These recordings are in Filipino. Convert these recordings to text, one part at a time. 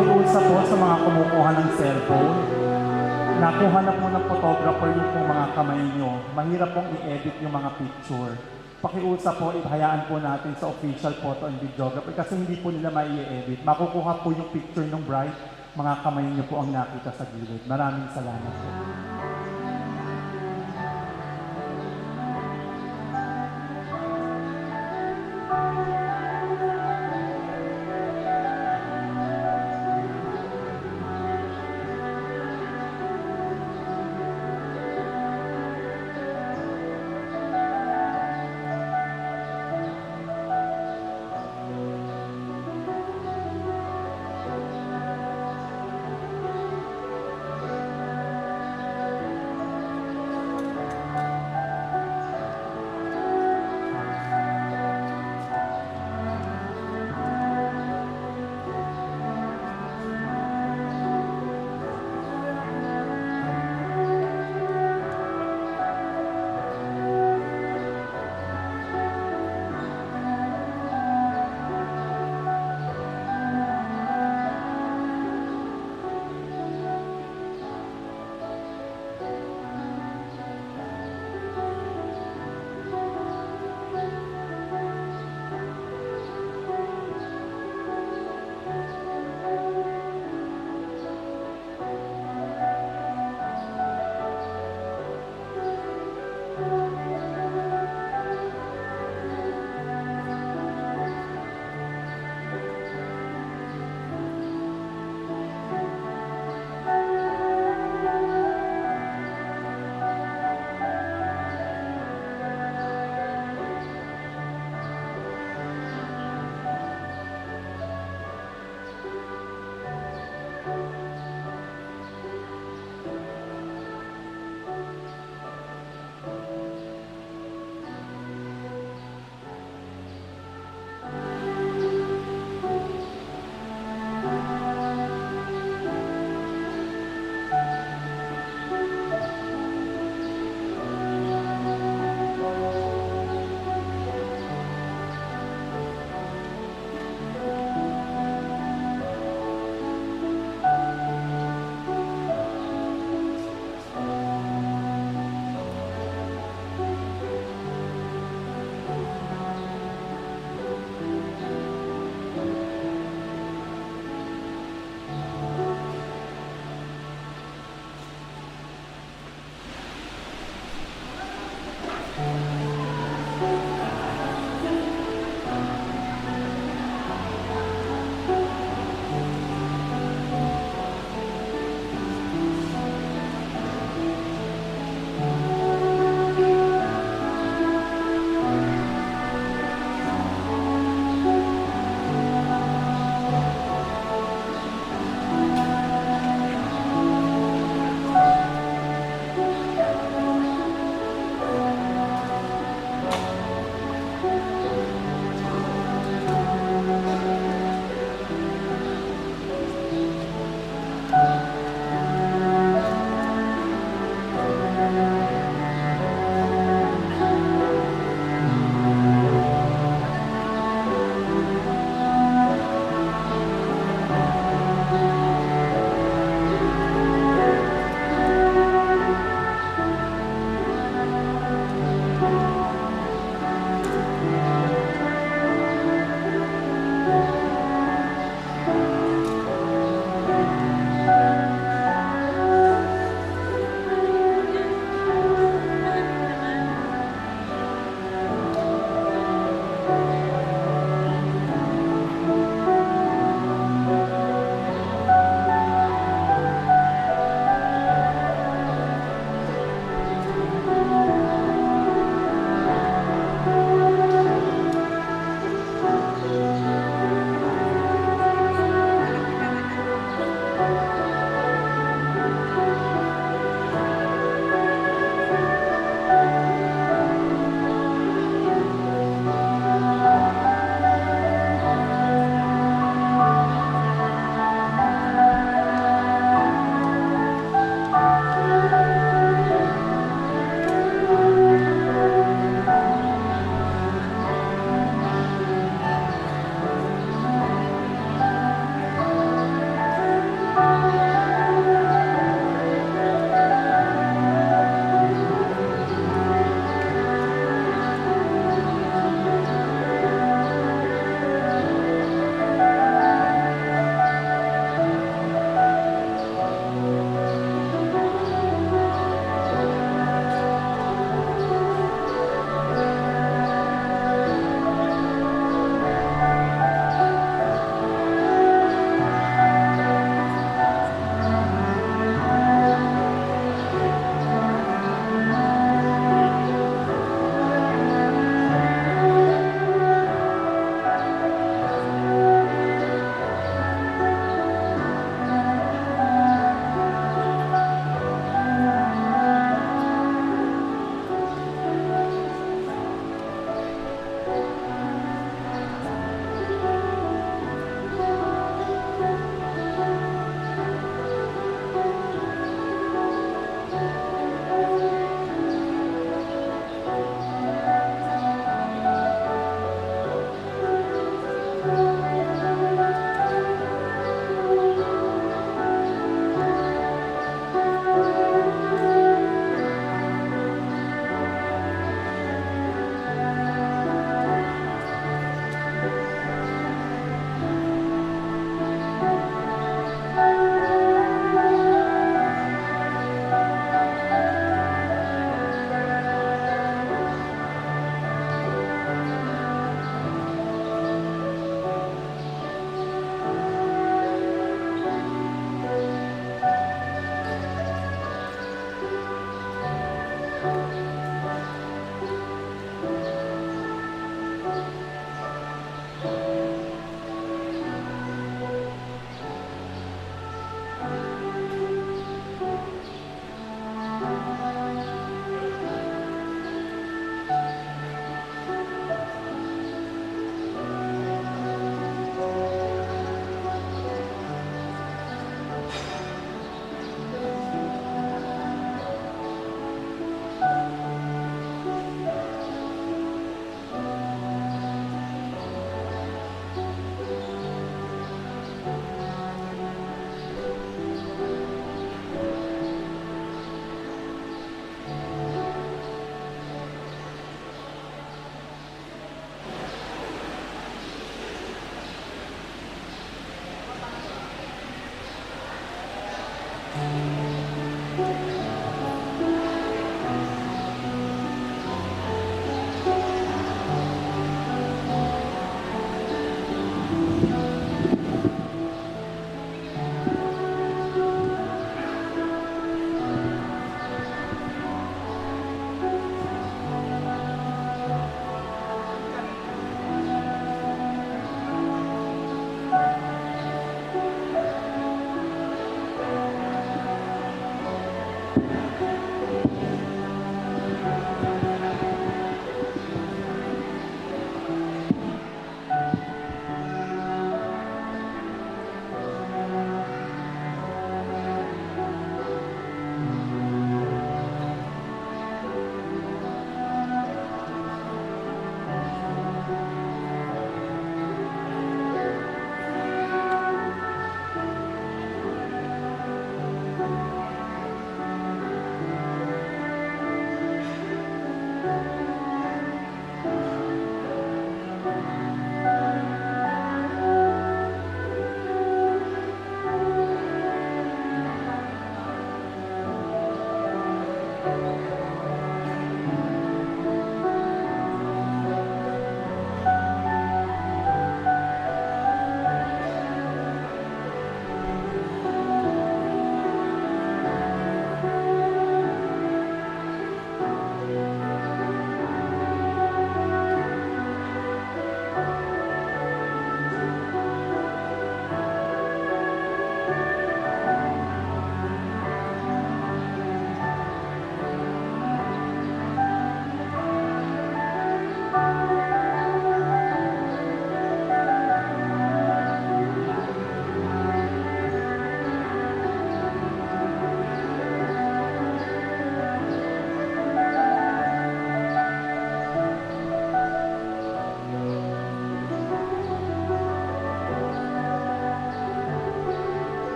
Pakiusap po sa mga kumukuha ng cellphone. Nakuha na po ng photographer yung pong mga kamay nyo. Mahirap pong i-edit yung mga picture. Pakiusap po, ihayaan po natin sa official photo and videographer kasi hindi po nila mai-edit. Makukuha po yung picture ng bride, mga kamay nyo po ang nakita sa gilid. Maraming salamat po.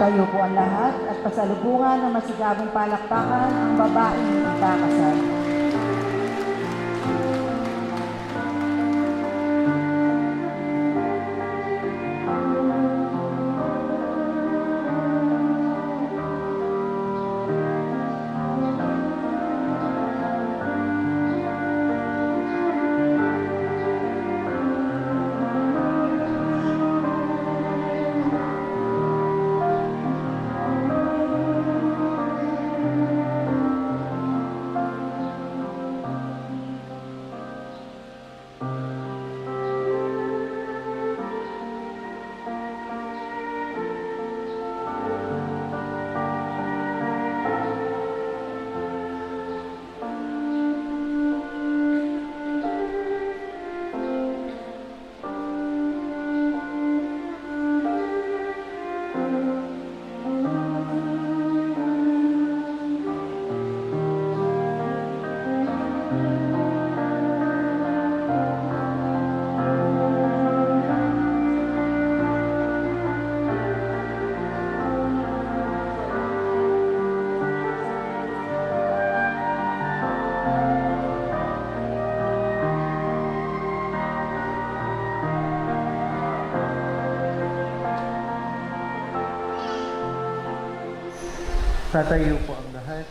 Tatayo po ang lahat at pasalubungan ng masigabong palakpakan ang babaeng ikakasal. Tatayo po ang lahat.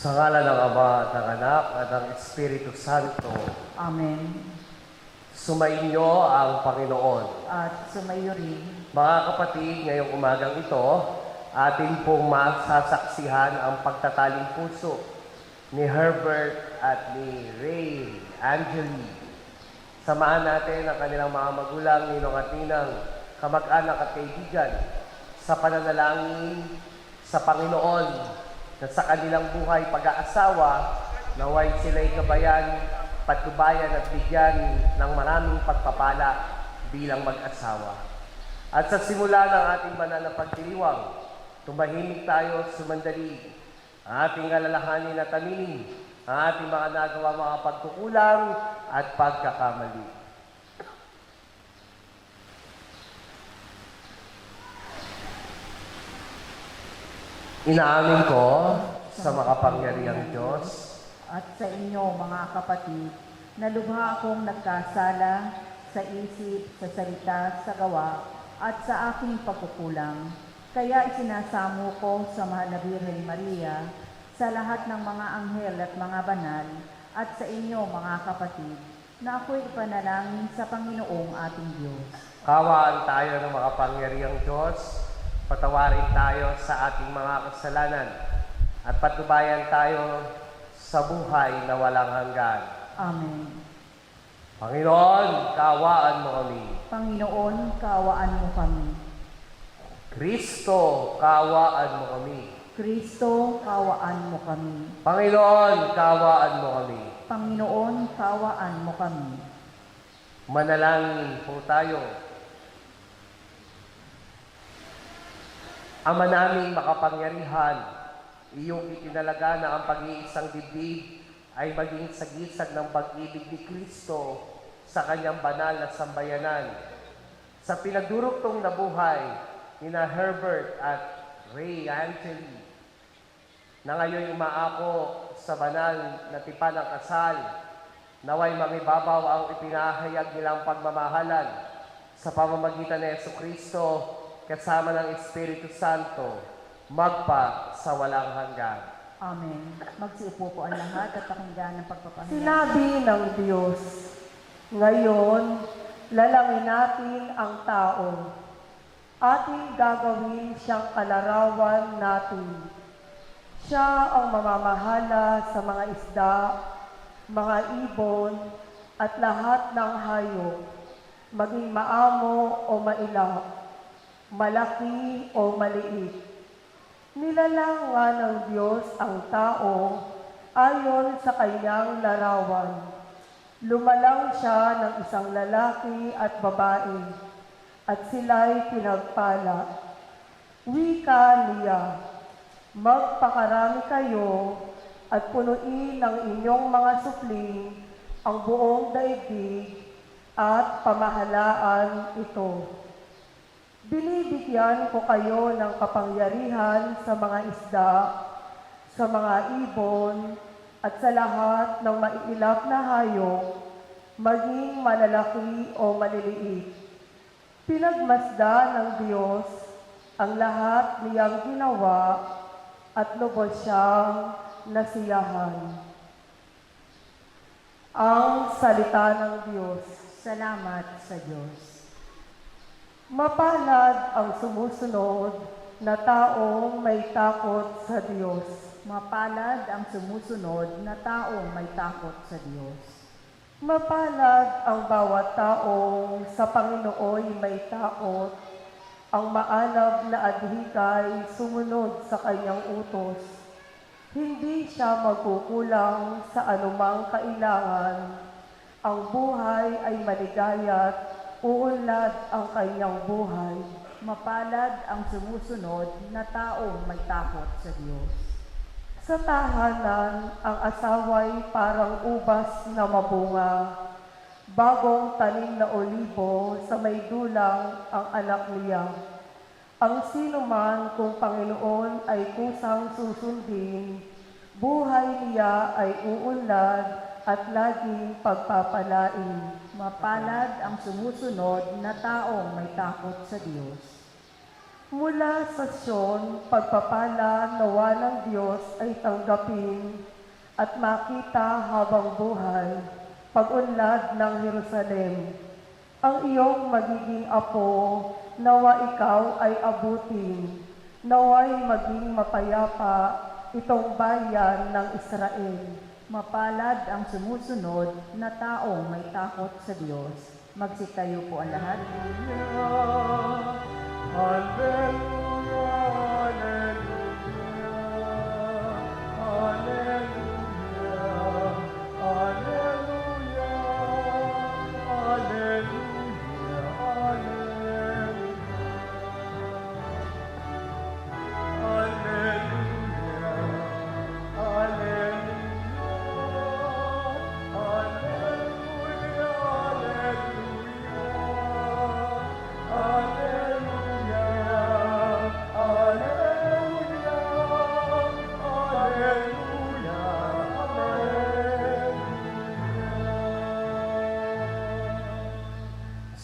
Sa ngala ng Ama at ng Anak at ng Espiritu Santo, Amen. sumainyo ang Panginoon. At sumayo rin. Mga kapatid, ngayong umagang ito, atin pong masasaksihan ang pagtataling puso ni Herbert at ni Ray Angeli. Samahan natin ang kanilang mga magulang, ninong at ninang, kamag-anak at kaibigan sa pananalangin sa Panginoon na sa kanilang buhay pag-aasawa, naway sila'y gabayan, patnubayan at bigyan ng maraming pagpapala bilang mag-asawa. At sa simula ng ating banal na pagdiriwang, tumahimik tayo, sumandali, ang ating alalahanin at aminin, ang ating mga nagawa, mga pagkukulang at pagkakamali. Inaamin ko sa makapangyarihang Diyos At sa inyo, mga kapatid, na lubha akong nagkasala sa isip, sa salita, sa gawa, at sa aking pagkukulang. Kaya isinasamo ko sa mahal na Birhen Maria, sa lahat ng mga anghel at mga banal, at sa inyo, mga kapatid, na ako'y ipanalangin sa Panginoong ating Diyos. Kawaan tayo ng makapangyarihang Diyos, patawarin tayo sa ating mga kasalanan, at patnubayan tayo sa buhay na walang hanggan. Amen. Panginoon, kaawaan mo kami. Panginoon, kaawaan mo kami. Kristo, kaawaan mo kami. Kristo, kaawaan mo kami. Panginoon, kaawaan mo kami. Panginoon, kaawaan mo kami. Manalangin po tayo. Ama naming makapangyarihan, iyong itinalaga na ang pag-iisang dibdib ay maging sagisag ng pag-ibig ni Kristo sa kanyang banal na sambayanan. Sa pinagduruktong na buhay ni na Herbert at Ray Angeli, na ngayon umaako sa banal na tipan ng kasal, naway mangibabaw ang ipinahayag nilang pagmamahalan sa pamamagitan ni Jesucristo kasama ng Espiritu Santo, magpa sa walang hanggan. Amen. Magsiupo po ang lahat at pakinggan ng pagpapahinga. Sinabi ng Diyos, ngayon, lalangin natin ang tao. Ating gagawin siyang kalarawan natin. Siya ang mamamahala sa mga isda, mga ibon, at lahat ng hayop. maging maamo o mailap, malaki o maliit. Nilalang nga ng Diyos ang tao ayon sa kanyang larawan. Lumalang siya ng isang lalaki at babae, at sila'y pinagpala. Wika niya, magpakarami kayo at punuin ng inyong mga supling ang buong daigdig at pamahalaan ito. Binibigyan ko kayo ng kapangyarihan sa mga isda, sa mga ibon, at sa lahat ng maiilap na hayop, maging malalaki o maliliit. Pinagmasdan ng Diyos ang lahat niyang ginawa at lubos siyang nasiyahan. Ang salita ng Diyos. Salamat sa Diyos. Mapalad ang sumusunod na taong may takot sa Diyos. Mapalad ang sumusunod na taong may takot sa Diyos. Mapalad ang bawat taong sa Panginooy may takot, ang maalab na adhikay sumunod sa kanyang utos. Hindi siya magkukulang sa anumang kailangan. Ang buhay ay maligaya't uunlad ang kanyang buhay. Mapalad ang sumusunod na taong may takot sa Diyos. Sa tahanan, ang asaway parang ubas na mabunga. Bagong tanim na olibo sa may dulang ang anak niya. Ang sinuman kung Panginoon ay kusang susundin, buhay niya ay uunlad at laging pagpapalain. Mapalad ang sumusunod na taong may takot sa Diyos. Mula sa Sion, pagpapala nawa ng Diyos ay tanggapin at makita habang buhay, pag-unlad ng Jerusalem. Ang iyong magiging apo, nawa ikaw ay abutin, nawa'y maging mapayapa itong bayan ng Israel. Mapalad ang sumusunod na taong may takot sa Diyos. Magsitayo po ang lahat.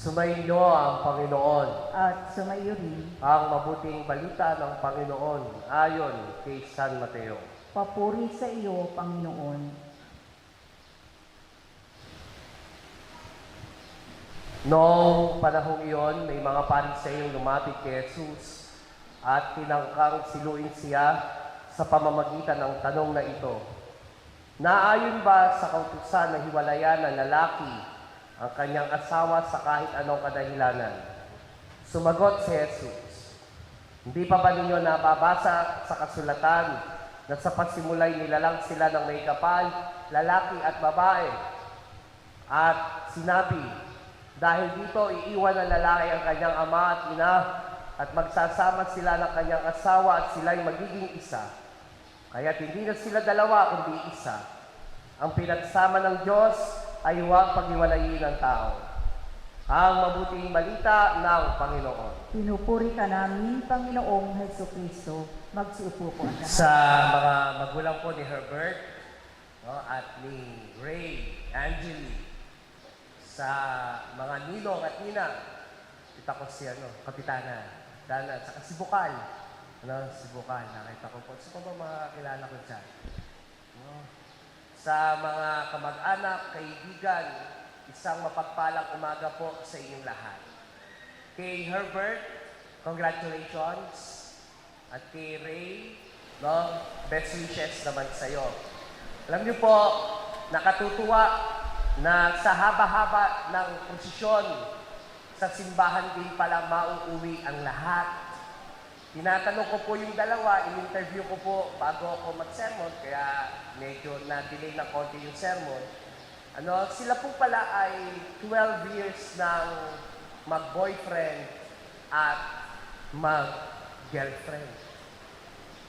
Sumainyo ang Panginoon. At sumayo rin, Ang mabuting balita ng Panginoon ayon kay San Mateo. papuri sa iyo, Panginoon. Noong panahong iyon, may mga Pariseyong lumapit kay Jesus at tinangkang siluin siya sa pamamagitan ng tanong na ito. Naayon ba sa kautusan na hiwalayan ng lalaki ang kanyang asawa sa kahit anong kadahilanan? Sumagot si Jesus, hindi pa ba ninyo nababasa sa kasulatan na sa pasimulay nilalang sila ng may kapal, lalaki at babae? At sinabi, dahil dito iiwan ng lalaki ang kanyang ama at ina at magsasama sila ng kanyang asawa at sila'y magiging isa. Kaya't hindi na sila dalawa kundi isa. Ang pinagsama ng Diyos ay huwag paghiwalayin ng tao. Ang mabuting balita ng Panginoon. Pinupuri ka namin, Panginoong Hesukristo. Magsiupo po ang lahat. Sa mga magulang po ni Herbert at ni Ray, Angeli, sa mga ninong at nina, kita ko si Kapitana Dana, saka si Bukal. Si Bukal, nakita ko po. Sino ba makakilala ko dyan? Sa mga kamag-anak, kaibigan, isang mapagpalang umaga po sa inyong lahat. Kay Herbert, congratulations. At kay Ray, best wishes naman sa'yo. Alam niyo po, nakatutuwa na sa haba-haba ng prosesyon sa simbahan din pala mauuwi ang lahat. Tinatanong ko po yung dalawa, in-interview ko po bago ako mag-sermon, kaya medyo na-delay na konti yung sermon. Sila po pala ay 12 years ng mag-boyfriend at mag-girlfriend.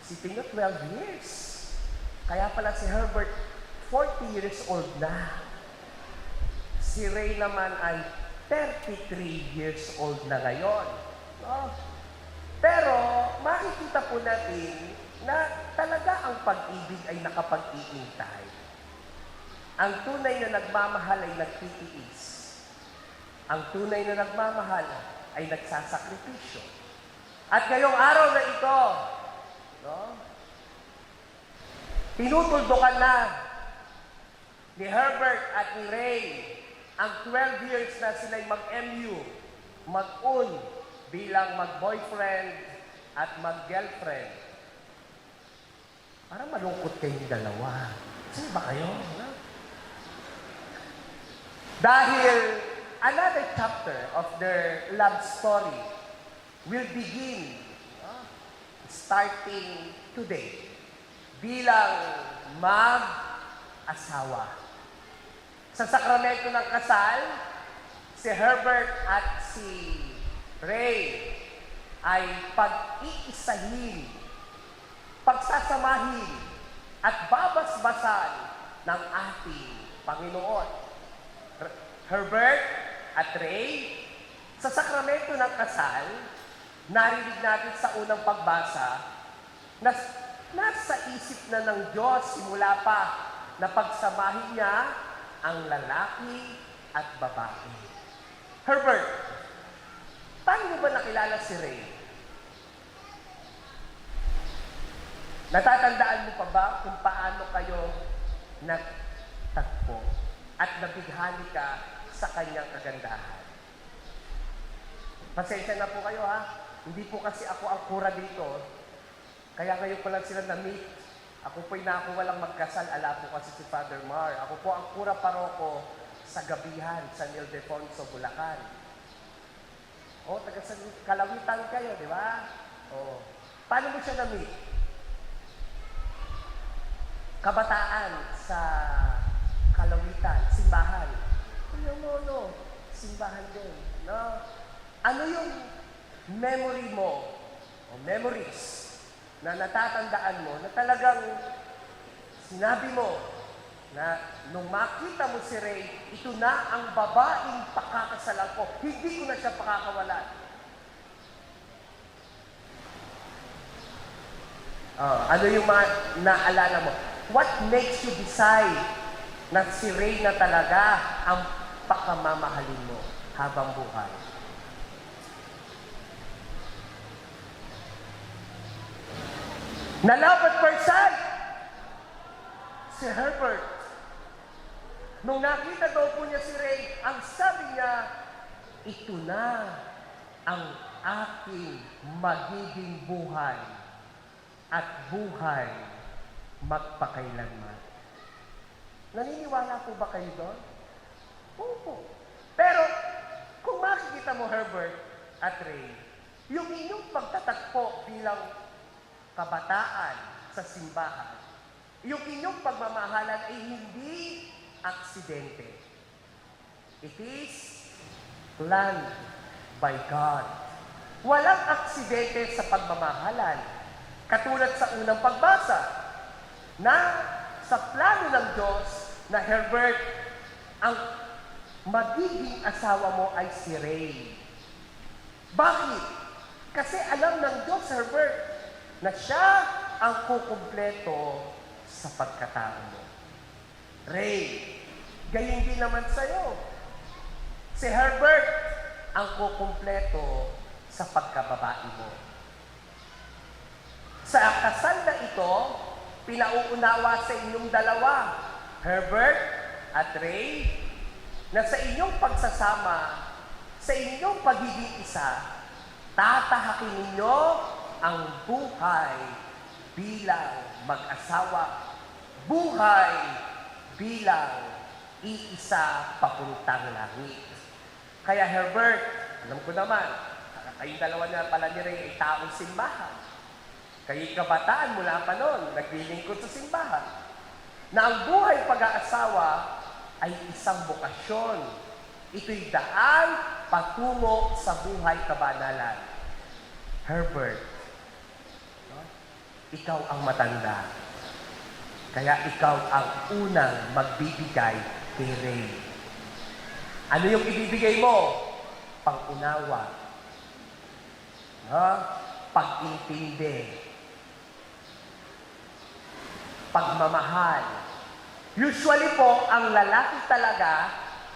Sipin nyo, 12 years. Kaya pala si Herbert, 40 years old na. Si Ray naman ay 33 years old na ngayon. No? Pero makikita po natin na talaga ang pag-ibig ay nakapag-iintay. Ang tunay na nagmamahal ay nagtitiis. Ang tunay na nagmamahal ay nagsasakripisyo. At ngayong araw na ito, no, tinutuldukan na ni Herbert at ni Ray ang 12 years na sila'y mag-MU, mag-un bilang mag-boyfriend at mag-girlfriend. Parang malungkot kayong dalawa. Sino ba kayo? No? Dahil another chapter of their love story will begin starting today bilang mag-asawa. Sa sakramento ng kasal, si Herbert at si Ray ay pag-iisahin, pagsasamahin at babasbasan ng ating Panginoon. Herbert at Ray, sa sakramento ng kasal, narinig natin sa unang pagbasa na nasa isip na ng Diyos simula pa na pagsamahin niya ang lalaki at babae. Herbert, paano mo ba nakilala si Ray? Natatandaan mo pa ba kung paano kayo nagtagpo at nabighani ka sa kanyang kagandahan? Pasensya na po kayo ha. Hindi po kasi ako ang kura dito. Kaya ngayon ko lang sila na-meet. Ako po'y nakuwalang magkasal. Ala po kasi si Father Mar. Ako po ang kura paroko sa Gabihan, San Ildefonso, Bulacan. Taga San Kalawitan kayo, di ba? Paano mo siya na-meet? Kabataan sa Kalawitan, simbahan. No. Simbahan din. No? Ano yung memory mo o memories na natatandaan mo na talagang sinabi mo na nung makita mo si Ray, ito na ang babaeng pakakasalan ko. Hindi ko na siya pakakawalan. Ano yung mga naalala mo? What makes you decide na si Ray na talaga ang pakamamahalin mo habang buhay? Na love at first sight, si Herbert. Nung nakita daw po niya si Ray, ang sabi niya, ito na ang aking magiging buhay at buhay magpakailanman. Naniniwala po ba kayo doon? Opo. Pero, kung makikita mo, Herbert at Ray, yung inyong pagtatagpo bilang kabataan sa simbahan, yung inyong pagmamahalan ay hindi aksidente. It is planned by God. Walang aksidente sa pagmamahalan. Katulad sa unang pagbasa, na sa plano ng Diyos na Herbert, ang magiging asawa mo ay si Ray. Bakit? Kasi alam ng Diyos, Herbert, na siya ang kukumpleto sa pagkatao mo. Ray, gayon din naman sa'yo. Si Herbert ang kukumpleto sa pagkababae mo. Sa kasal na ito, pinauunawa sa inyong dalawa, Herbert at Ray, na sa inyong pagsasama, sa inyong pagiging isa, tatahakin ninyo ang buhay bilang mag-asawa, buhay bilang iisa papuntang langit. Kaya Herbert, alam ko naman, kayong dalawa na pala ni Ray ay taong simbahan. Kayo'y kabataan mula pa noon, naglilingkod sa simbahan. Na ang buhay pag-aasawa ay isang bokasyon. Ito'y daan patungo sa buhay kabanalan. Herbert, no? Ikaw ang matanda. Kaya ikaw ang unang magbibigay kay Ray. Ano yung ibibigay mo? Pag-unawa. No? Pag-intindi. Pagmamahal. Usually po, ang lalaki talaga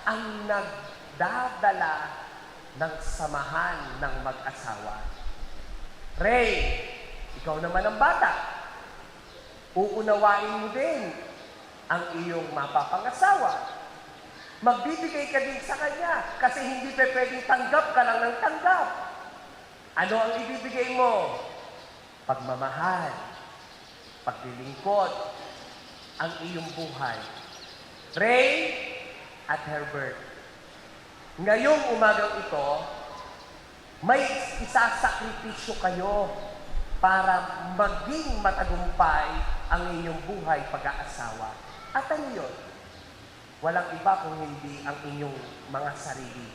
ang nagdadala ng samahan ng mag-asawa. Ray, ikaw naman ang bata. Uunawain mo din ang iyong mapapangasawa. Magbibigay ka din sa kanya kasi hindi pa pwedeng tanggap ka lang ng tanggap. Ano ang ibibigay mo? Pagmamahal, paglilingkod, ang iyong buhay. Ray at Herbert, ngayong umagang ito, may isasakripisyo kayo para maging matagumpay ang inyong buhay pag-aasawa. At ano yun? Walang iba kung hindi ang inyong mga sarili.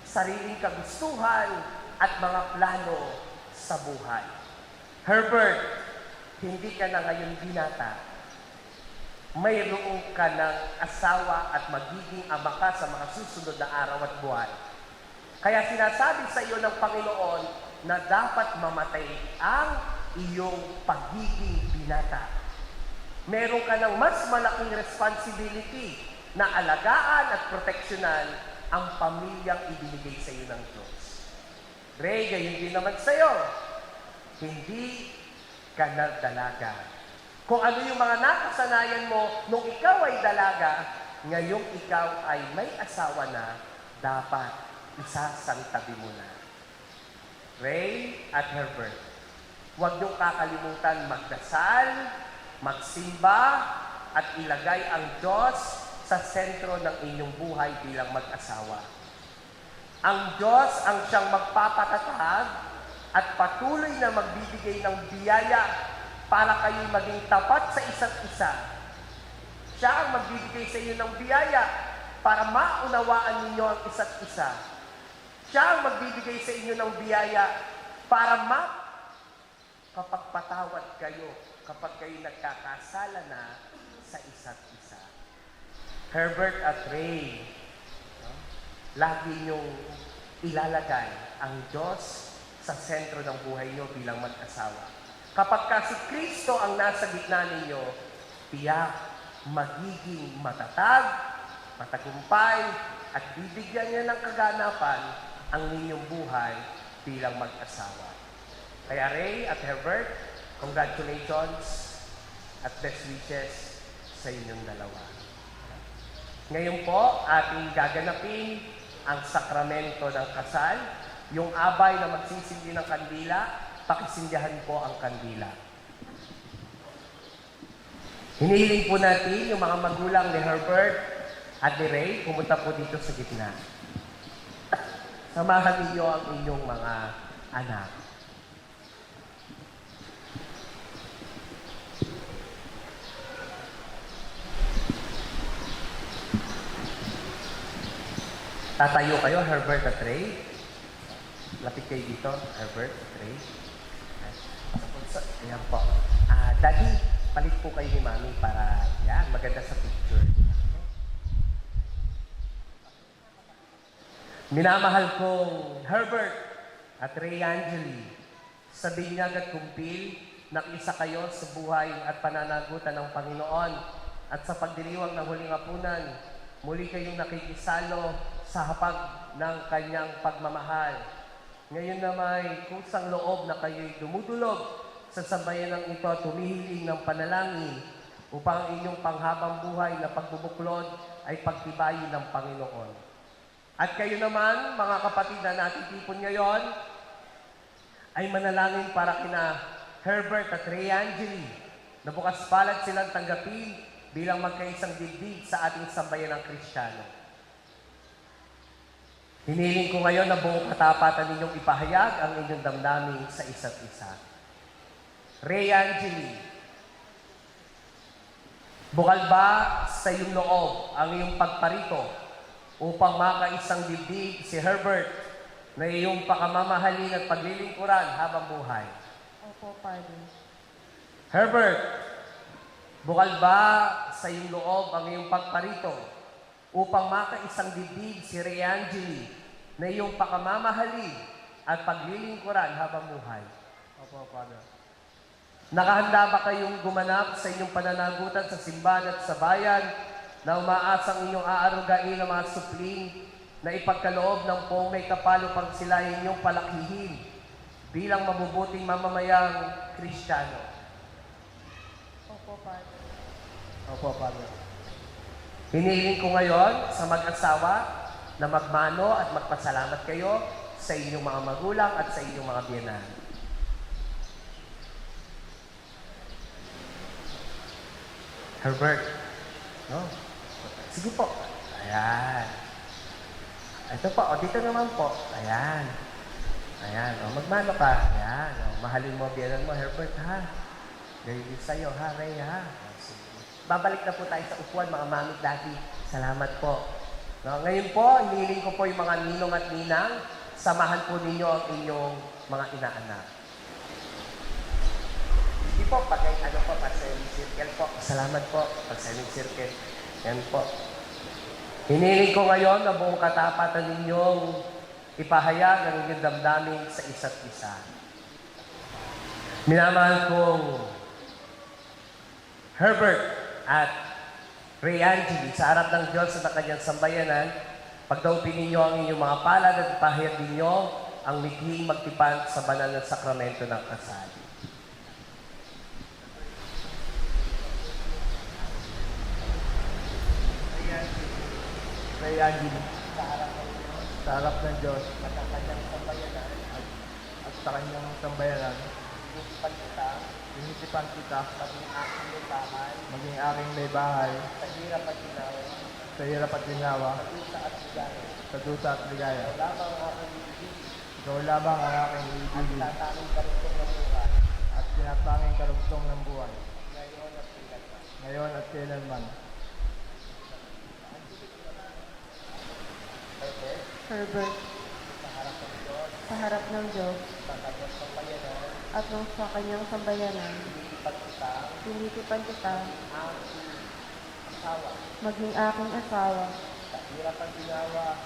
Sariling kagustuhan at mga plano sa buhay. Herbert, hindi ka na ngayon binata. Mayroon ka ng asawa at magiging ama ka sa mga susunod na araw at buwan. Kaya sinasabi sa iyo ng Panginoon na dapat mamatay ang iyong pagiging binata. Meron ka ng mas malaking responsibility na alagaan at proteksyonan ang pamilyang ibinigay sa iyo ng Diyos. Ray, gayon din naman sa iyo. Hindi ka na dalaga. Kung ano yung mga nakasanayan mo nung ikaw ay dalaga, ngayong ikaw ay may asawa na, dapat isasantabi mo na. Ray at Herbert, huwag niyong kakalimutan magdasal, magsimba, at ilagay ang Diyos sa sentro ng inyong buhay bilang mag-asawa. Ang Diyos ang siyang magpapatatag at patuloy na magbibigay ng biyaya para kayo maging tapat sa isa't isa. Siya ang magbibigay sa inyo ng biyaya para maunawaan ninyo ang isa't isa. Siya ang magbibigay sa inyo ng biyaya para kapag patawad kayo, kapag kayo nagkakasala na sa isa't isa. Herbert at Ray, no? Lagi niyong ilalagay ang Diyos sa sentro ng buhay niyo bilang mag-asawa. Kapag ka si Kristo ang nasa gitna ninyo, tiyak, magiging matatag, matagumpay, at bibigyan niya ng kaganapan ang ninyong buhay bilang mag-asawa. Kaya Ray at Herbert, congratulations at best wishes sa inyong dalawa. Ngayon po, ating gaganapin ang sakramento ng kasal, yung abay na magsisindi ng kandila. Pakisindihan po ang kandila. Hinihiling po natin yung mga magulang ni Herbert at ni Ray, pumunta po dito sa gitna. Samahan niyo ang inyong mga anak. Tatayo kayo, Herbert at Ray. Lapit kayo dito, Herbert at Ray. Ayan po. Daddy, palit po kayo ni Mami para maganda sa picture. Minamahal kong Herbert at Ray Angeli, sa binyag at kumpil, nakisa kayo sa buhay at pananagutan ng Panginoon at sa pagdiriwang ng huling hapunan, muli kayong nakikisalo sa hapag ng kanyang pagmamahal. Ngayon na may kusang loob na kayo'y dumudulog sa sambayanang ito at humihiling ng panalangin upang inyong panghabang buhay na pagbubuklod ay pagtibayin ng Panginoon. At kayo naman, mga kapatid na natitipon ngayon, ay manalangin para kina Herbert at Ray Angeli na bukas palad silang tanggapin bilang magkaisang dibdib sa ating sambayanang Kristiyano. Hiniling ko ngayon na buong katapatan ninyong ipahayag ang inyong damdamin sa isa't isa. Ray Angeli, bukal ba sa iyong loob ang iyong pagparito upang makaisang dibdib si Herbert na iyong pakamamahalin at paglilingkuran habang buhay? Opo, Father. Herbert, bukal ba sa iyong loob ang iyong pagparito upang makaisang dibdib si Ray Angeli na iyong pakamamahalin at paglilingkuran habang buhay? Opo, Father. Nakahanda ba kayong gumanap sa inyong pananagutan sa simbahan at sa bayan na umaasang inyong aarugain ang mga supling na ipagkaloob ng poong may kapalo pang sila inyong palakihin bilang mabubuting mamamayang Kristiyano? Opo, Father. Opo, Father. Hinihiling ko ngayon sa mag-asawa na magmano at magpasalamat kayo sa inyong mga magulang at sa inyong mga biyenan. Herbert. No? Sige po. Ayan. Ito po. O, dito naman po. Ayan. Ayan. O, magmano ka. Ayan. O, mahalin mo, biyanan mo, Herbert, ha? Gayun din sa'yo, ha, Ray, ha? O, sige. Babalik na po tayo sa upuan, mga mami, daddy. Salamat po. No, ngayon po, hinihiling ko po yung mga ninong at ninang. Samahan po ninyo ang inyong mga inaanak. Hindi po, ano po, pag-semicircle po. Salamat po, pag-semicircle. Yan po. Hinihiling ko ngayon na buong katapatan ninyong ipahayag ang inyong damdamin sa isa't isa. Minamahal kong Herbert at Ray Angeli, sa harap ng Diyos at ang kanyang sambayanan, pagdaupin ninyo ang inyong mga palad at ipahayag ninyo ang mighing magtipan sa banal na sakramento ng kasal. Ray Angeli, sa harap ng Diyos At ang kanyang sambayanan, at sa kanyang sambayanan, titipan kita, tinitipan kita, maging aking lipahan, maging aking may bahay, sa hirap at ginawa, sa hirap at ginawa, sa at ligaya. sa dusa at ligaya. Lamang ang aking ibig, Ikaw lamang ang aking ibigin tatanong karugtong ng buhay, at tinatanging karugtong ng buhay, ngayon at kailanman. ngayon at kailanman. Herbert, sa harap ng Diyos at ng sa kanyang sambayanan, tinitipan kita, maging aking asawa,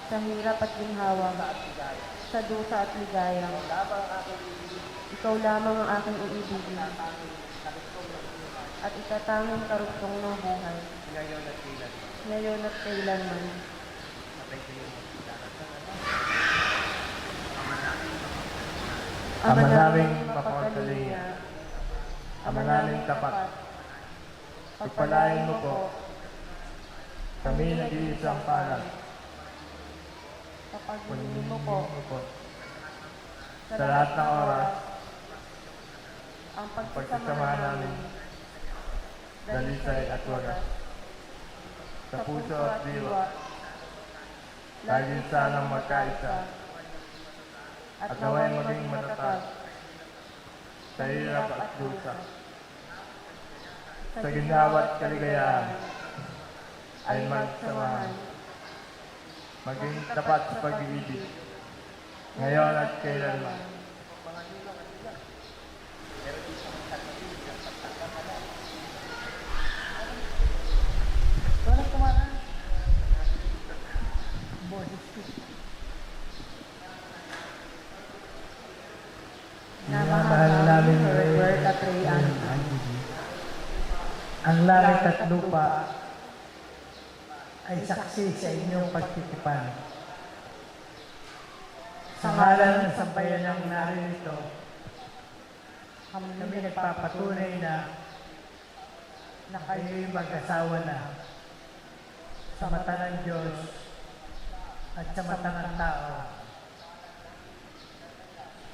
sa hirap at ginhawa, sa dusa at ligaya. Ikaw lamang ang aking iibigin at itatanging karugtong ng buhay, Ngayon at kailanman. ngayon at kailanman. Ama naming mapagkalinga, Ama naming tapat, pagpalain mo po kami nag-iisang palad. Kapagpiliin mo po sa lahat ng oras, ang pagsasama pagsasama namin, namin, dalisay at wagas, sa puso at diwa, laging sanang magkaisa, at naway maging matatag, sa hirap at dusa, sa ginhawa at kaligayahan, ay magsamahan, maging tapat sa pag-ibig, ngayon at kailanman. Namahal namin Herbert at Ray Angeli. Ang langit at lupa ay saksi sa inyong pagtitipan. Sa ngalan ng sambayanang narito, kami nagpapatunay na kayo'y mag-asawa na sa mata ng Diyos at sa mata ng tao.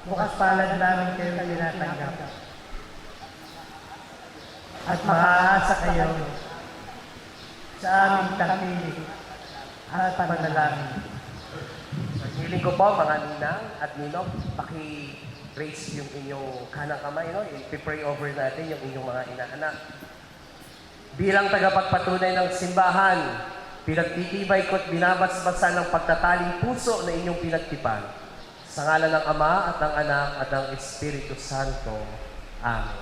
Bukas palad namin kayo tinatanggap. At maaasa kayo sa aming tangkilik at panalangin. Hiling ko po, mga ninang at ninong, paki-raise yung inyong kanang kamay, no? I-pray over natin yung inyong mga inaanak. Bilang tagapagpatunay ng simbahan, pinagtitibay ko't binabasbasan ng pagtataling puso na inyong pinagtipan. Sa ngalan ng Ama at ng Anak at ng Espiritu Santo. Amen.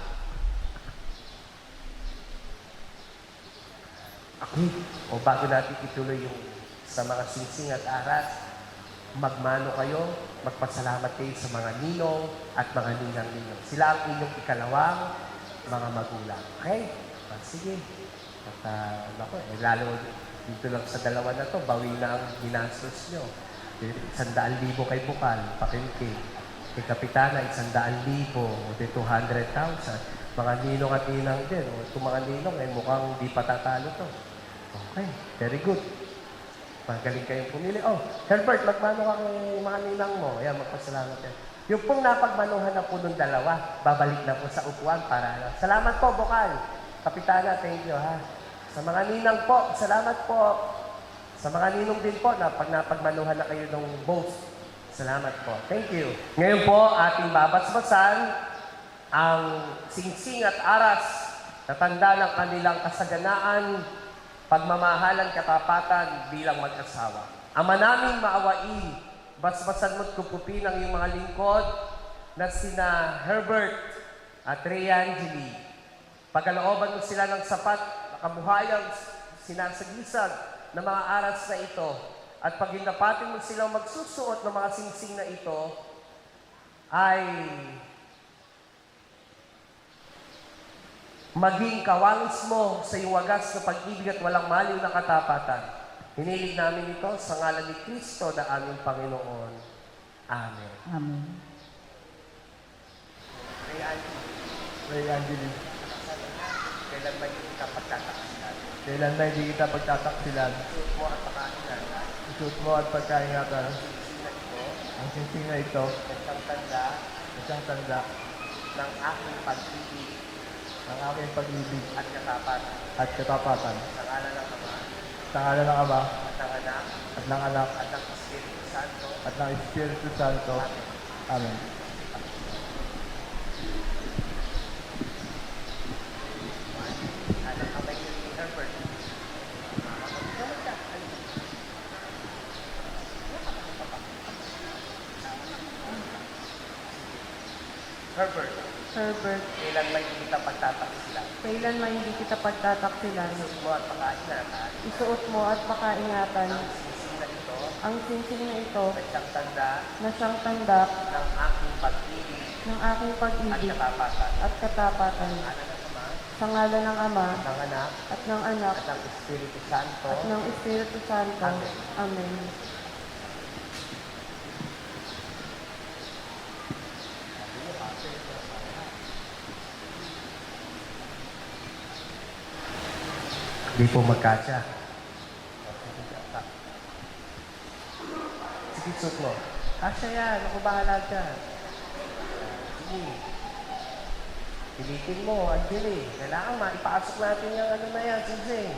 Okay. O bago natin ituloy yung sa mga singsing at aras, magmano kayo, magpasalamat kayo sa mga ninong at mga ninang-ninong. Sila ang inyong ikalawang mga magulang. Okay? Sige. At lalo dito lang sa dalawa na to, bawi na ang ginastos nyo. 100,000 kay Bukal, pakingking. Kay Kapitana, 100,000, o 200,000. Mga ninong at ninang din. O itong mga ninong, mukhang di patatalo to. Okay, very good. Magaling kayong pumili. Oh, Herbert, magmano ka kay mga ninang mo. Ayan, magpasalamat yan. Yung pong napagmanuhan na po ng dalawa, babalik na po sa upuan para... Salamat po, Bukal. Kapitana, thank you, ha. Sa mga ninang po, salamat po. Sa mga ninong din po, napagmanuhan na kayo ng both. Salamat po. Thank you. Ngayon po, ating babasbasan ang singsing at aras na tanda ng kanilang kasaganaan, pagmamahalan, katapatan bilang mag-asawa. Ama naming maawain, basbasan mo't kupupin ang iyong mga lingkod na sina Herbert at Ray Angeli. Pagkalooban mo sila ng sapat na kabuhayang sinasagisag ng mga aras na ito at pag hinapatin mo silang magsusuot ng mga singsing na ito ay maging kawangis mo sa iyong wagas na pag-ibig at walang maliw na katapatan. Hinilig namin ito sa ngalan ni Kristo na aming Panginoon. Amen. Amen. Ray Angeli. Kailan ba hindi kita pagtataksilan? Kailan ba hindi kita pagtataksilan? Isuot mo at pakaingatan. Isuot mo at pagkaingatan. Ang singsing na ito, Ang singsing na ito, isang tanda isang tanda ng aking pag-ibig ng aking pag-ibig at katapatan. at katapatan. Sa ngalan ng Ama, Sa ngalan ng Ama at ng Anak, at ng Anak at ng Espiritu Santo. at ng Espiritu Santo. Amen. Anak kamay ni Herbert. Herbert, Herbert, kailan ba hindi kita pagtataksilan? kailan man hindi kita pagtataksilan, Isuot mo at pakaingatan. isuot mo at pakaingatan Ang singsing na ito, ang singsing na ito na isang tanda na siyang tanda ng aking pag-ibig ng aking at pag-ibig katapatan. at katapatan. Anak ng Ama, Sa ngalan ng Ama ng Anak, at ng Anak at ng Espiritu Santo. at ng Espiritu Santo. Amen. Amen. Hindi po magkasya. Sige, suot mo. Kasya yan. Ako bahala dyan. Sige. Pilitin mo, Angeli. Kailangan maipasok natin yung ano na yan, singsing.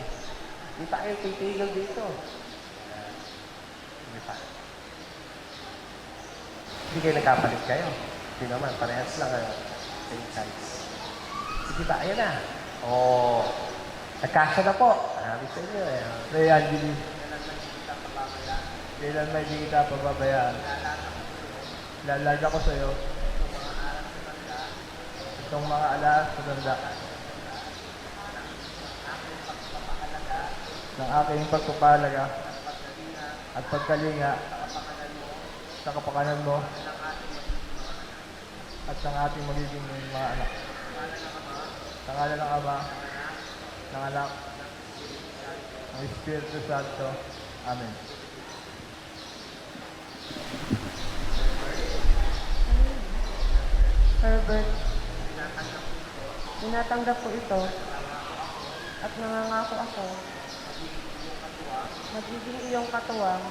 Hindi tayo titigil dito. Sige pa. Hindi kayo nagkapalit kayo. Hindi naman, parehas lang same size. Sige ba, ayan na. Oh, nagkasya na po. Sabi sa inyo eh. Ray Angeli, kailan ba hindi kita pababayaan? Lalaga ko sa iyo itong mga alas sa tanda ng aking pagpapahalaga at pagkalinga sa kapakanan mo at ng ating magiging mga anak. Sa ngalan ng Ama, ng Anak, ng Espiritu Santo. Amen. Herbert, tinatanggap ko ito at nangangako ako magiging iyong katuwang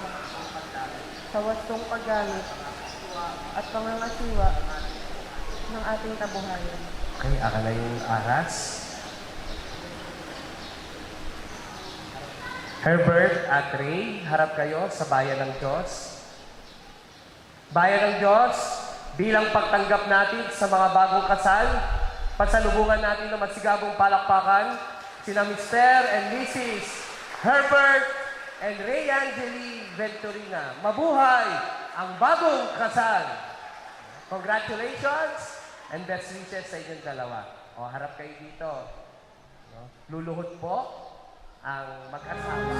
sa wastong paggamit at pangangasiwa ng ating kabuhayan. Okay, aka na yung aras. Herbert at Ray, harap kayo sa bayan ng Diyos. Bayan ng Diyos, bilang pagtanggap natin sa mga bagong kasal, pasalubungan natin ng masigabong palakpakan sina Mr. and Mrs. Herbert and Ray Angeli Venturina. Mabuhay ang bagong kasal! Congratulations and best wishes sa inyong dalawa. O, harap kayo dito. No? Luluhod po ang mag-asawa.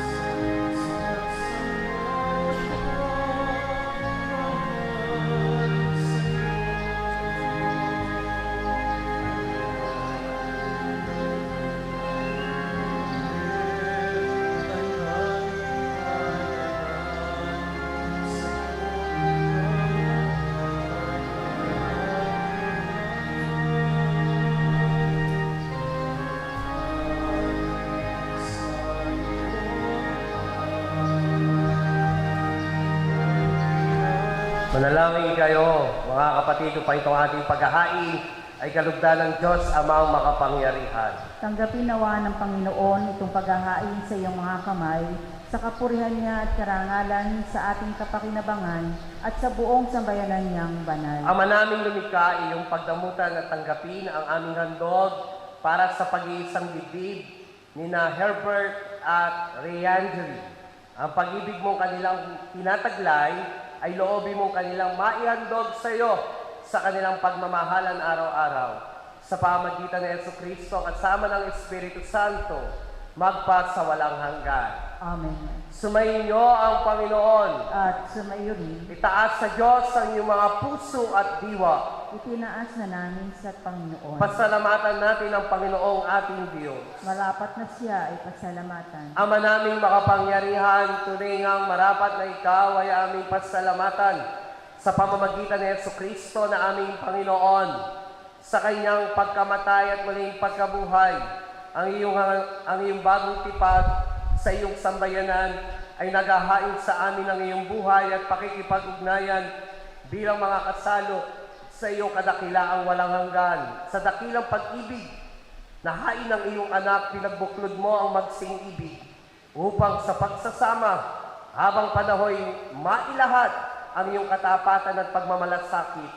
Manalangin kayo, mga kapatid, upang itong ating paghahain ay kalugdan ng Diyos Amang makapangyarihan. Tanggapin nawa ng Panginoon itong paghahain sa iyong mga kamay, sa kapurihan niya at karangalan sa ating kapakinabangan at sa buong sambayanan niyang banal. Ama naming lumikha, iyong pagdamutan at tanggapin ang aming handog para sa pag-iisang dibdib ni na Herbert at Ray Angeli. Ang pag-ibig mong kanilang tinataglay ay loobin mong kanilang maihandog sa iyo sa kanilang pagmamahalan araw-araw. Sa pamagitan ng Jesucristo kasama ng Espiritu Santo, magpa sa walang hanggan. Amen. Sumainyo ang Panginoon. At sumayo rin, Itaas sa Diyos ang iyong mga puso at diwa. itinaas na namin sa Panginoon. Pasalamatan natin ang Panginoong ating Diyos. Marapat na siya ay pasalamatan. Ama naming makapangyarihan, tunay ngang marapat na ikaw ay aming pasalamatan sa pamamagitan ni Jesucristo na aming Panginoon. Sa kanyang pagkamatay at muling pagkabuhay, ang iyong bagong tipag sa iyong sambayanan ay naghahain sa amin ng iyong buhay at pakikipag-ugnayan bilang mga kasalo sa iyong kadakilaang walang hanggan. Sa dakilang pag-ibig, nahain ng iyong anak, pinagbuklod mo ang magsing ibig upang sa pagsasama habang panahoy mailahat ang iyong katapatan at pagmamalasakit.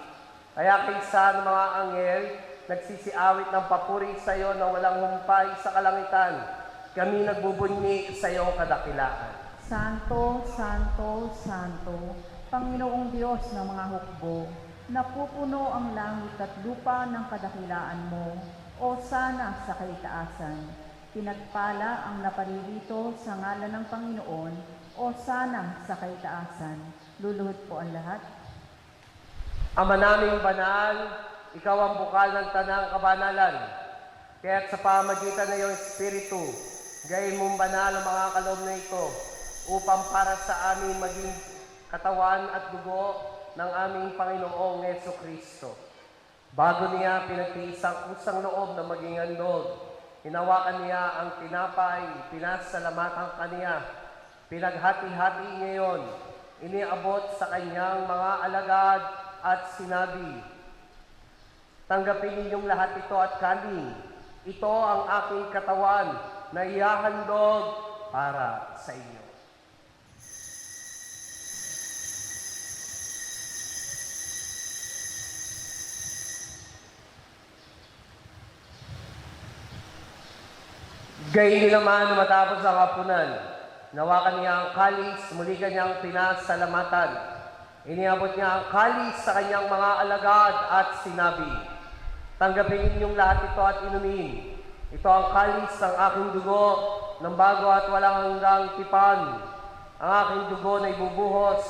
Kaya kaysa ng mga anghel, nagsisiawit ng papuri sa iyo na walang humpay sa kalangitan, kami nagbubunyi sa iyong kadakilaan. Santo, Santo, Santo, Panginoong Diyos ng mga hukbo, napupuno ang langit at lupa ng kadakilaan mo, o sana sa kaitaasan. Pinagpala ang naparirito sa ngalan ng Panginoon, o sana sa kaitaasan. Luluhod po ang lahat. Ama naming banal, ikaw ang bukal ng tanang kabanalan. Kaya't sa pamagitan ng iyong Espiritu, gayon mong banal ang mga kaloob na ito upang para sa amin maging katawan at dugo ng aming Panginoong Jesucristo. Bago niya pinagtiis ang kusang loob na maging handog, hinawakan niya ang tinapay, pinasalamatan kaniya, pinaghati-hati ngayon, iniabot sa kanyang mga alagad at sinabi, tanggapin ninyong lahat ito at kanin. Ito ang aking katawan na ihahandog para sa inyo. Gayon naman matapos ang hapunan, nawakan niya ang kalis, muli kanyang pinasalamatan. Iniabot niya ang kalis sa kanyang mga alagad at sinabi, tanggapin ninyong lahat ito at inumin. Ito ang kalis ng aking dugo ng bago at walang hanggang tipan. Ang aking dugo na ibubuhos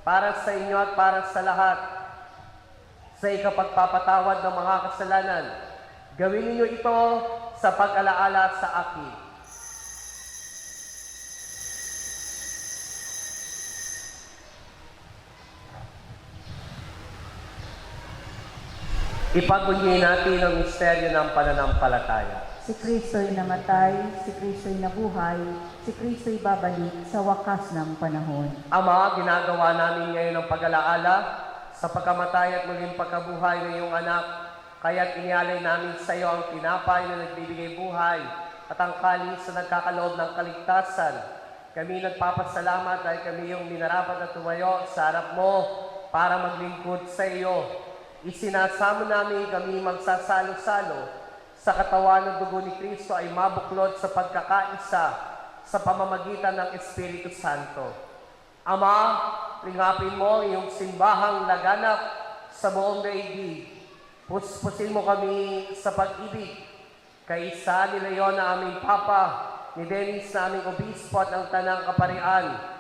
para sa inyo at para sa lahat sa ikapagpapatawad ng mga kasalanan. Gawin ninyo ito sa pag-alaala sa akin. Ipagunyi natin ang misteryo ng pananampalataya. Si Kristo'y namatay, si Kristo'y nabuhay, si Kristo'y babalik sa wakas ng panahon. Ama, ginagawa namin ngayon ang pag-alaala sa pagkamatay at muling pagkabuhay ng iyong anak. Kaya't inialay namin sa iyo ang tinapay na nagbibigay buhay at ang kalis na nagkakaloob ng kaligtasan. Kami nagpapasalamat dahil kami yung minarapat na tumayo sa harap mo para maglingkod sa iyo. Isinasamo namin kami magsasalo-salo sa katawan ng dugo ni Kristo ay mabuklod sa pagkakaisa sa pamamagitan ng Espiritu Santo. Ama, lingapin mo iyong simbahang laganap sa buong daigdig. Puspusin mo kami sa pag-ibig. Kaisa ni Leon na aming Papa, ni Dennis na aming Obispo at ng Tanang Kaparian.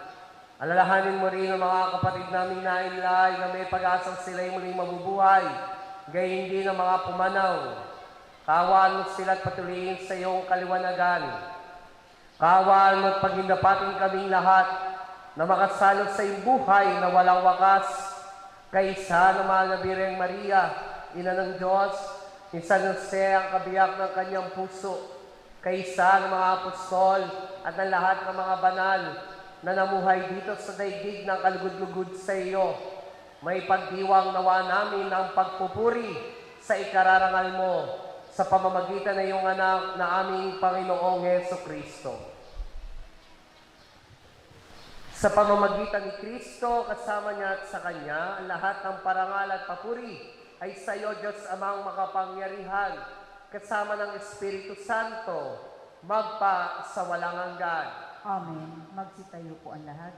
Alalahanin mo rin ang mga kapatid naming nainlay na may pag-asang sila'y muling mabubuhay, gayon din ang mga pumanaw. Kawaan mo sila't patuloyin sa iyong kaliwanagan. Kawaan mo at pagindapatin kaming lahat na makasalot sa iyong buhay na walang wakas. Kaisa ng mahal na Birheng Maria, Ina ng Diyos, ni San Jose ang kabiyak ng kanyang puso. Kaisa ng mga apostol at ng lahat ng mga banal na namuhay dito sa daigdig ng kalugod-lugod sa iyo. May pagdiwang nawa namin ang pagpupuri sa ikararangal mo sa pamamagitan ng iyong anak na aming Panginoong Jesucristo. Sa pamamagitan ni Kristo, kasama niya at sa Kanya, ang lahat ng parangal at papuri ay sa iyo, Diyos Amang makapangyarihan, kasama ng Espiritu Santo, magpa sa walang hanggan. Amen. Magsitayo po ang lahat.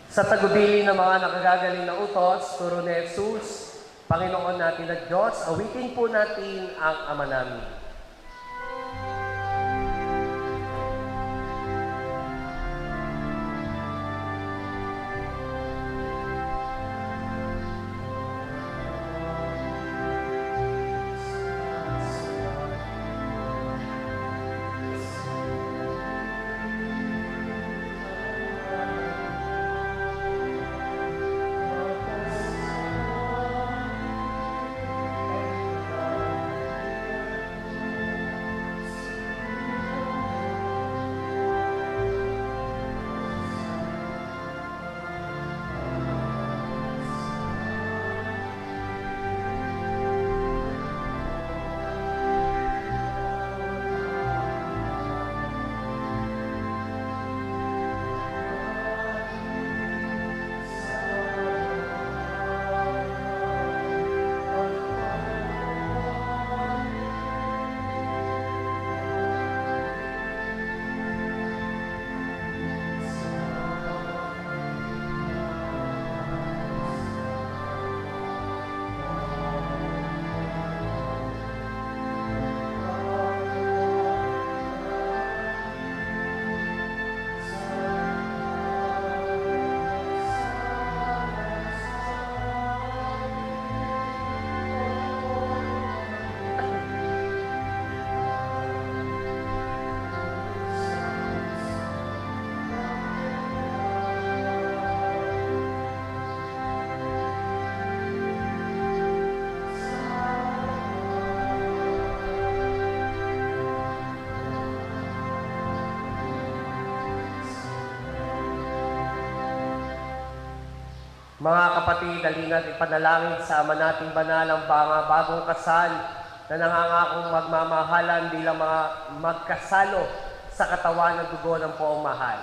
Sa tagubili ng mga nakagagaling na utos, turo ni Jesus, Panginoon natin at Diyos, awitin po natin ang Ama namin. Mga kapatid, halina't ipanalangin sa Ama nating banal ang mga bagong kasal na nangangakong magmamahalan bilang mga magkasalo sa katawan ng dugo ng poong mahal.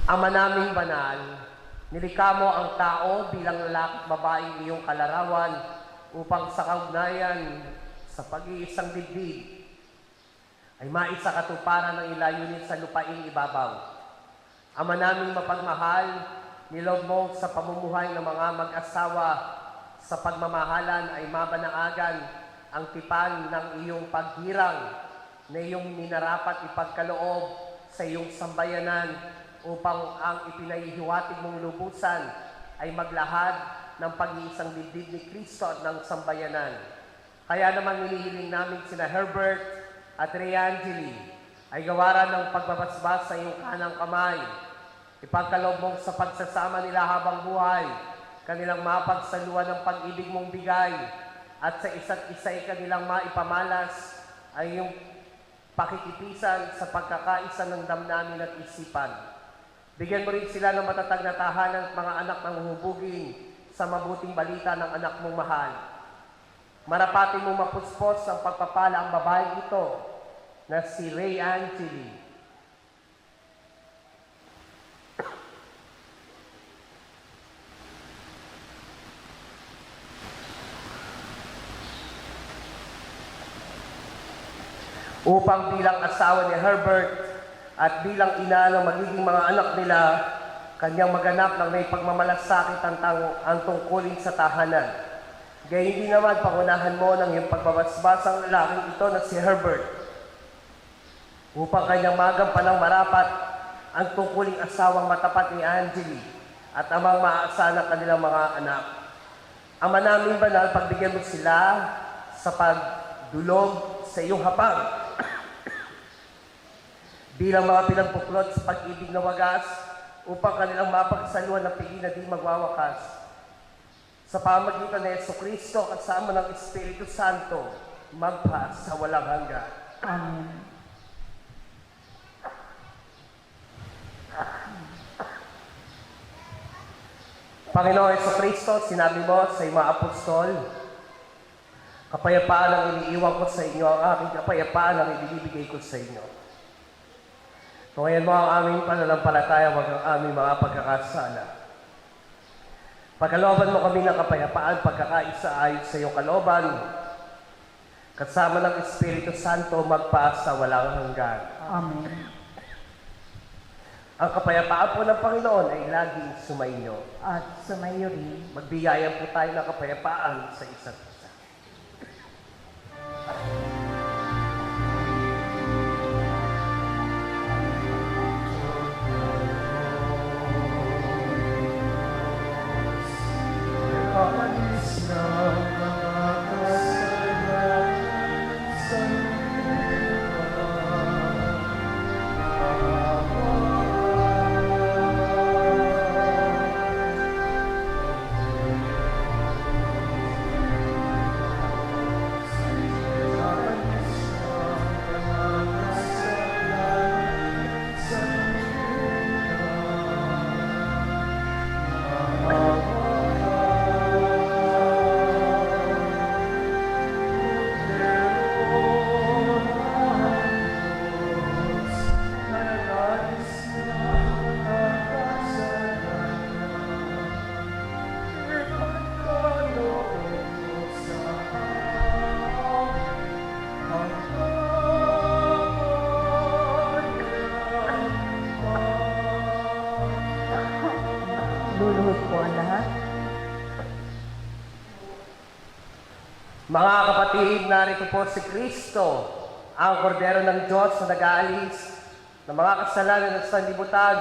Ama naming banal, nilikha mo ang tao bilang lalaki at babaeng iyong kalarawan upang sa kaugnayan sa pag-iisang dibdib ay maisa katuparan ng ilayunin sa lupaing ibabaw. Ama naming mapagmahal, nilob mo sa pamumuhay ng mga mag-asawa sa pagmamahalan ay mabanaagan ang tipan ng iyong paghirang na iyong minarapat ipagkaloob sa iyong sambayanan upang ang ipinahihiwatig mong lubusan ay maglahad ng pag-iisang dibdib ni Kristo at ng sambayanan. Kaya naman hinihiling namin sina Herbert at Ray Angeli ay gawaran ng pagbabasbas sa iyong kanang kamay. Ipagkaloob mong sa pagsasama nila habang buhay, kanilang mapagsaluhan ng pag-ibig mong bigay, at sa isa't isa ay kanilang maipamalas ay iyong pakikipisan sa pagkakaisa ng damdamin at isipan. Bigyan mo rin sila ng matatag na tahanan at mga anak ng huhubugin sa mabuting balita ng anak mong mahal. Marapati mong mapuspos ang pagpapala ang babaeng ito na si Ray Angeli. Upang bilang asawa ni Herbert at bilang ina ng magiging mga anak nila, kanyang maganap ng may pagmamalasakit ang tungkulin sa tahanan. Gayun hindi naman pangunahan mo ng iyong pagbabasbas ang lalaking ito na si Herbert upang kanyang magampanang marapat ang tungkuling asawang matapat ni Angeli at amang maaasahan ng kanilang mga anak. Ama namin banal, pagbigyan mo sila sa pagdulog sa iyong hapag bilang mga pinagbuklod sa pag-ibig na wagas upang kanilang mapagsaluhan ng piging na di magwawakas. Sa pamagitan ni Jesucristo kasama ng Espiritu Santo, magpa sa walang hanggan. Amen. Panginoon Jesucristo, sinabi mo sa iyong mga apostol, kapayapaan ang iniiwan ko sa inyo, ang aking kapayapaan ang ibinibigay ko sa inyo. Tungayan mo ang aming pananampalataya, wag ang aming mga pagkakasala. Pagkalooban mo kami ng kapayapaan, pagkakaisa ayon sa iyong kalooban, kasama ng Espiritu Santo magpa sa walang hanggan. Amen. Ang kapayapaan po ng Panginoon ay laging sumainyo. At sumayo rin. Magbigayan po tayo ng kapayapaan sa isa't isa. Luluhod po ang lahat. Mga kapatid, narito po si Kristo, ang kordero ng Diyos na nag-aalis ng mga kasalanan ng sanlibutan.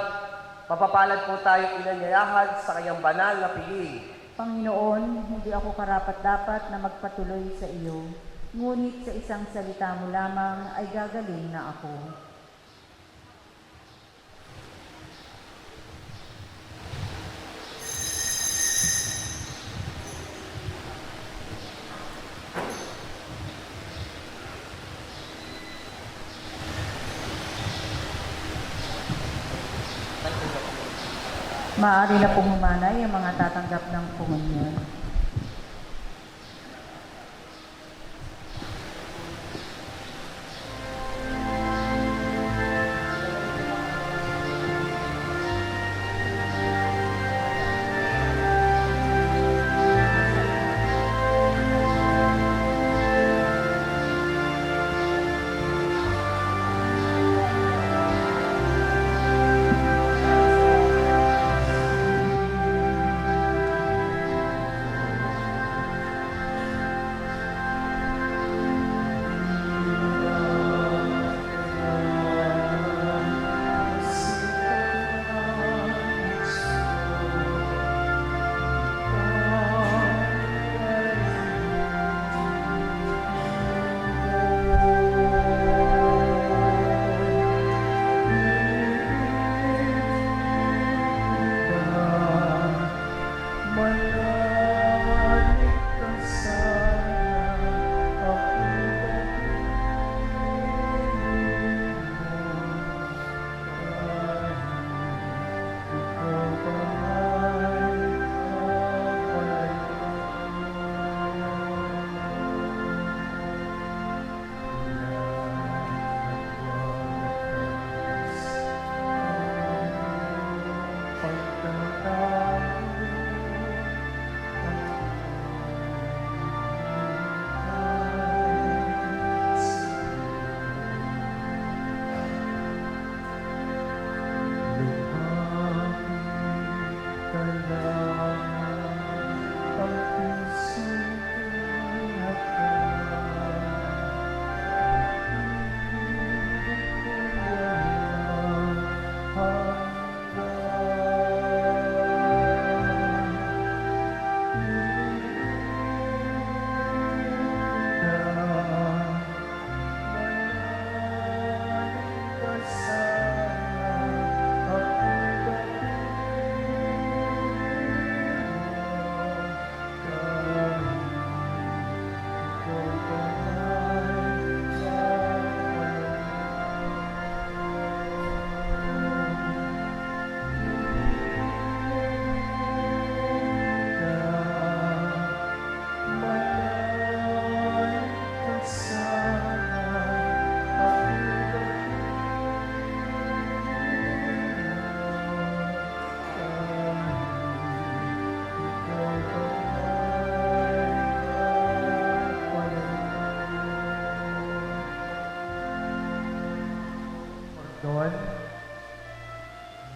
Mapapalad po tayong inanyayahan sa kanyang banal na piling. Panginoon, hindi ako karapat-dapat na magpatuloy sa iyo, ngunit sa isang salita mo lamang ay gagaling na ako. Maaari na pong humanay ang mga tatanggap ng komunyon.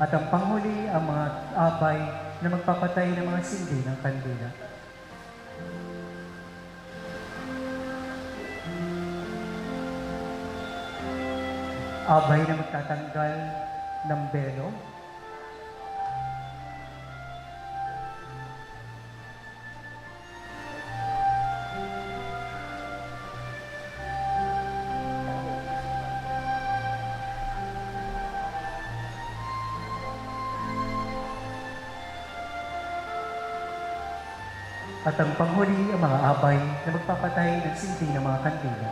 At ang panghuli, ang mga abay na magpapatay ng mga sindi ng kandila. Abay na magtatanggal ng belo. At ang panghuli, ang mga abay na magpapatay ng sindi ng mga kandila.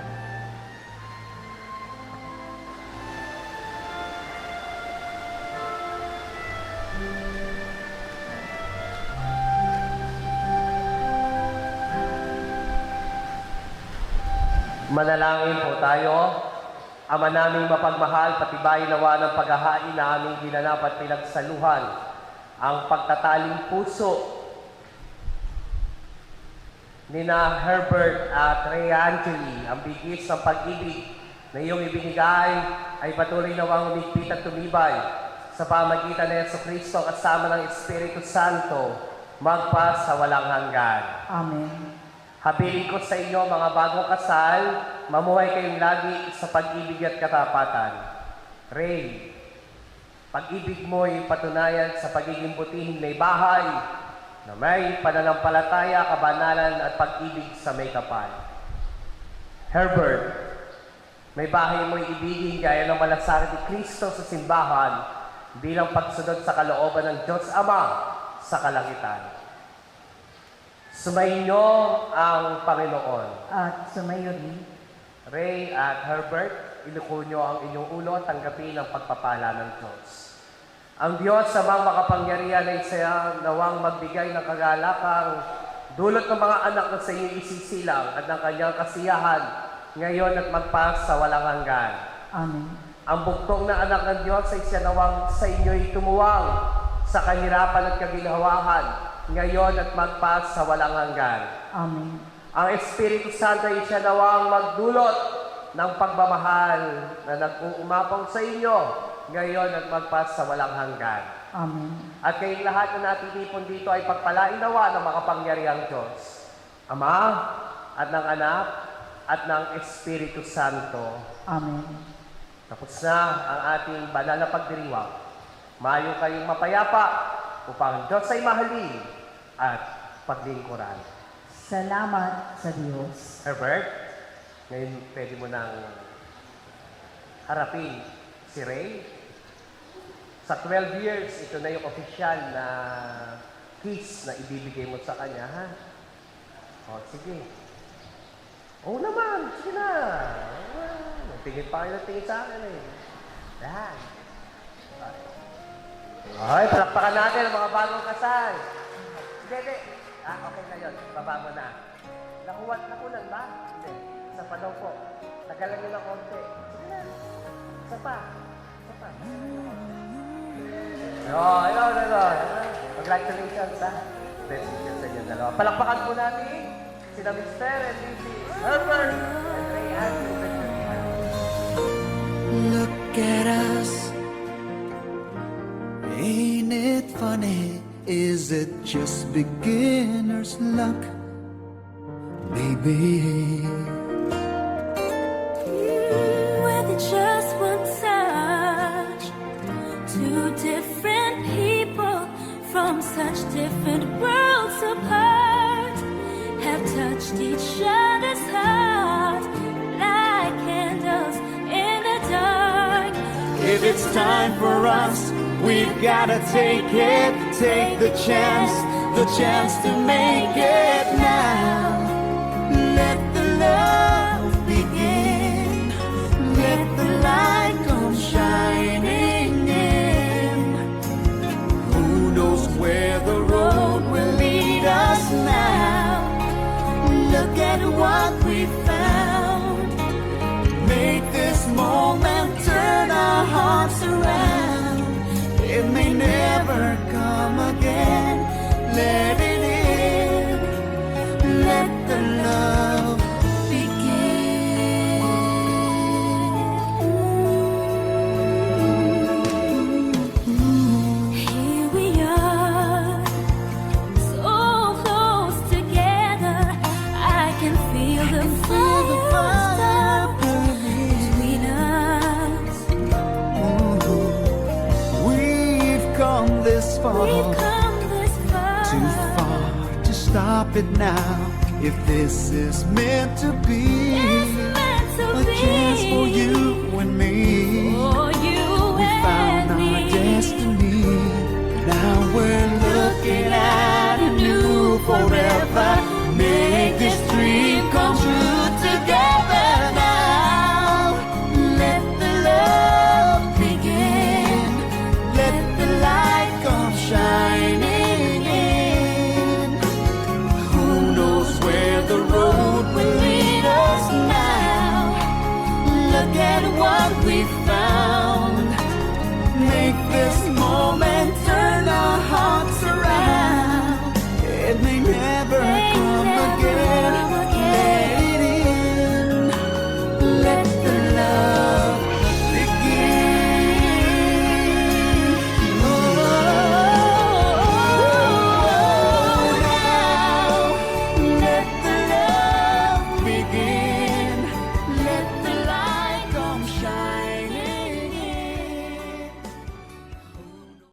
Manalangin po tayo. Ama naming mapagmahal, patibayin nawa ng paghahain na aming ginanap at pinagsaluhan ang pagtataling puso nina Herbert at Ray Angeli. Ang bigis ng pag-ibig na iyong ibinigay ay patuloy nawang umigpit at tumibay sa pamagitan ng Jesucristo kasama ng Espiritu Santo magpa sa walang hanggan. Amen. Habilin ko sa inyo mga bagong kasal, mamuhay kayong lagi sa pag-ibig at katapatan. Ray, pag-ibig mo'y patunayan sa pagiging butihing may bahay na may pananampalataya, kabanalan at pag-ibig sa may kapal. Herbert, may bahay mo'y ibigin gaya ng malasakit ni Kristo sa simbahan bilang pagsunod sa kalooban ng Diyos Ama sa kalangitan. Sumainyo ang Panginoon. At sumayo rin. Ray at Herbert, iluko nyo ang inyong ulo at tanggapin ang pagpapala ng Diyos. Ang Diyos sa mga makapangyarihan ay siya nawang magbigay ng kagalakang dulot ng mga anak na sa inyo isisilang at ng kanyang kasiyahan ngayon at magpas sa walang hanggan. Amen. Ang bugtong na anak ng Diyos ay siya nawang sa inyo'y tumuwang sa kahirapan at kaginhawahan ngayon at magpas sa walang hanggan. Amen. Ang Espiritu Santo ay siya nawang magdulot ng pagmamahal na nag-uumapaw sa inyo ngayon at magpas sa walang hanggan. Amen. At kayong lahat na natitipon dito ay pagpalain nawa ng makapangyarihang Diyos, Ama at ng Anak at ng Espiritu Santo. Amen. Tapos na ang ating banal na pagdiriwang. Mayo kayong mapayapa upang ang Diyos ay mahalin at paglingkuran. Salamat sa Diyos. Herbert, ngayon pwede mo nang harapin si Ray. Sa 12 years, ito na yung official na kiss na ibibigay mo sa kanya, ha? O, sige. Oo naman, sige na. Tingin pa kayo na tingin sa akin eh. Yan. Okay, palakpakan natin ang mga bagong kasal. Hindi. Okay na yun. Baba mo na. Nakulan ba? Hindi. Isa pa daw po. Tagalan nyo ng konti. Sige na. Isa pa. Ayun. Congratulations, ha? Best wishes sa inyo dalawa. Palakpakan po natin sina Mr. and Mrs. Herbert and Ray Andrew. Look at us. Ain't it funny? Is it just beginner's luck? Maybe. With just one touch, two different people from such different worlds apart have touched each other's heart like candles in the dark. If it's time for us, we've gotta take it, take the chance to make it now. Let the love begin, let the light come shining in. Who knows where the road will lead us now? Look at what we found. Make this moment turn our hearts around. It may never come again. Let it in. Let the love begin. too far to stop it now. If this is meant to be, a chance for you and me. We found our destiny. Now we're looking at a new forever.